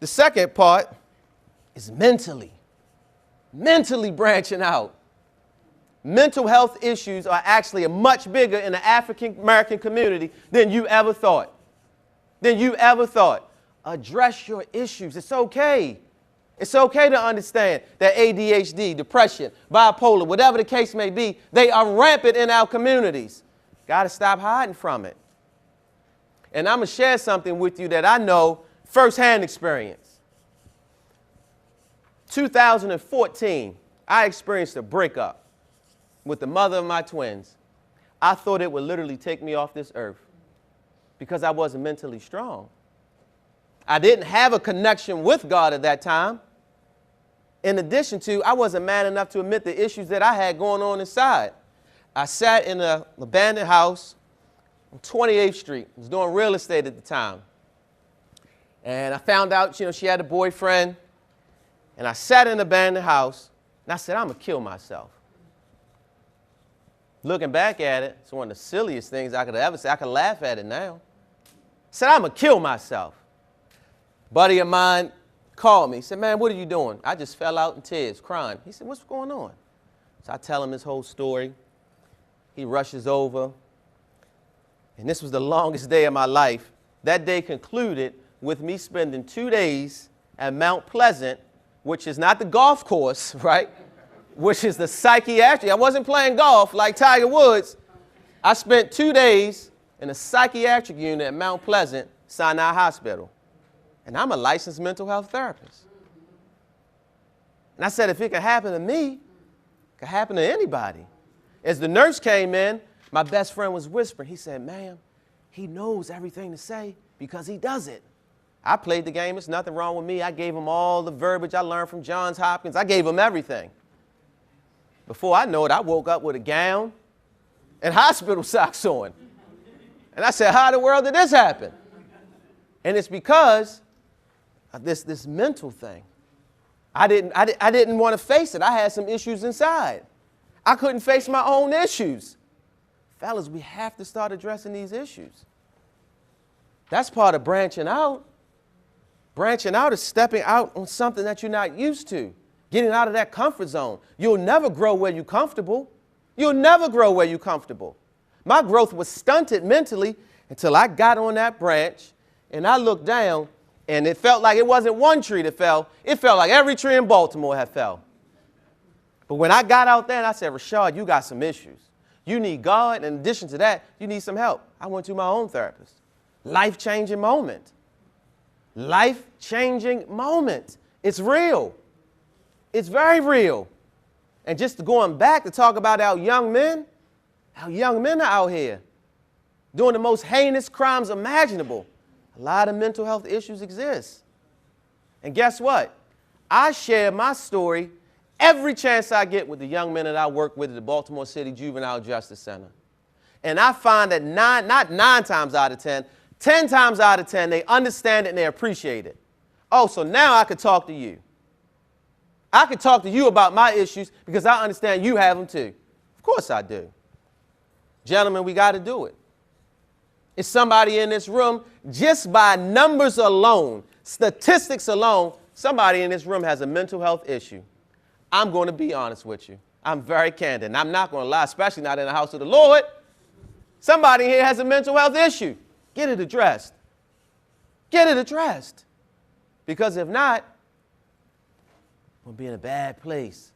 The second part is mentally branching out. Mental health issues are actually much bigger in the African American community than you ever thought. Address your issues. It's okay. It's okay to understand that ADHD, depression, bipolar, whatever the case may be, they are rampant in our communities. Got to stop hiding from it. And I'm going to share something with you that I know firsthand experience. 2014, I experienced a breakup with the mother of my twins. I thought it would literally take me off this earth because I wasn't mentally strong. I didn't have a connection with God at that time. In addition to, I wasn't man enough to admit the issues that I had going on inside. I sat in an abandoned house on 28th Street. I was doing real estate at the time. And I found out, she had a boyfriend. And I sat in an abandoned house, and I said, I'm going to kill myself. Looking back at it, it's one of the silliest things I could ever say. I can laugh at it now. I said, I'm going to kill myself. A buddy of mine called me. He said, man, what are you doing? I just fell out in tears, crying. He said, what's going on? So I tell him his whole story. He rushes over. And this was the longest day of my life. That day concluded with me spending 2 days at Mount Pleasant, which is not the golf course, right? Which is the psychiatric. I wasn't playing golf like Tiger Woods. I spent 2 days in a psychiatric unit at Mount Pleasant, Sinai Hospital. And I'm a licensed mental health therapist. And I said, if it could happen to me, it could happen to anybody. As the nurse came in, my best friend was whispering. He said, ma'am, he knows everything to say because he does it. I played the game. There's nothing wrong with me. I gave him all the verbiage I learned from Johns Hopkins. I gave him everything. Before I know it, I woke up with a gown and hospital socks on. And I said, how in the world did this happen? And it's because of this mental thing. I didn't want to face it. I had some issues inside. I couldn't face my own issues. Fellas, we have to start addressing these issues. That's part of branching out. Branching out is stepping out on something that you're not used to, getting out of that comfort zone. You'll never grow where you're comfortable. You'll never grow where you're comfortable. My growth was stunted mentally until I got on that branch and I looked down and it felt like it wasn't one tree that fell. It felt like every tree in Baltimore had fell. But when I got out there and I said, Rashad, you got some issues. You need God. And in addition to that, you need some help. I went to my own therapist. Life-changing moment. Life-changing moment. It's real. It's very real. And just going back to talk about our young men are out here doing the most heinous crimes imaginable. A lot of mental health issues exist. And guess what? I share my story every chance I get with the young men that I work with at the Baltimore City Juvenile Justice Center. And I find that not 9 times out of 10, 10 times out of 10, they understand it and they appreciate it. Oh, so now I could talk to you. I could talk to you about my issues because I understand you have them too. Of course I do. Gentlemen, we got to do it. It's somebody in this room, just by numbers alone, statistics alone, somebody in this room has a mental health issue. I'm going to be honest with you. I'm very candid, and I'm not going to lie, especially not in the house of the Lord. Somebody here has a mental health issue. Get it addressed. Get it addressed. Because if not, we'll be in a bad place.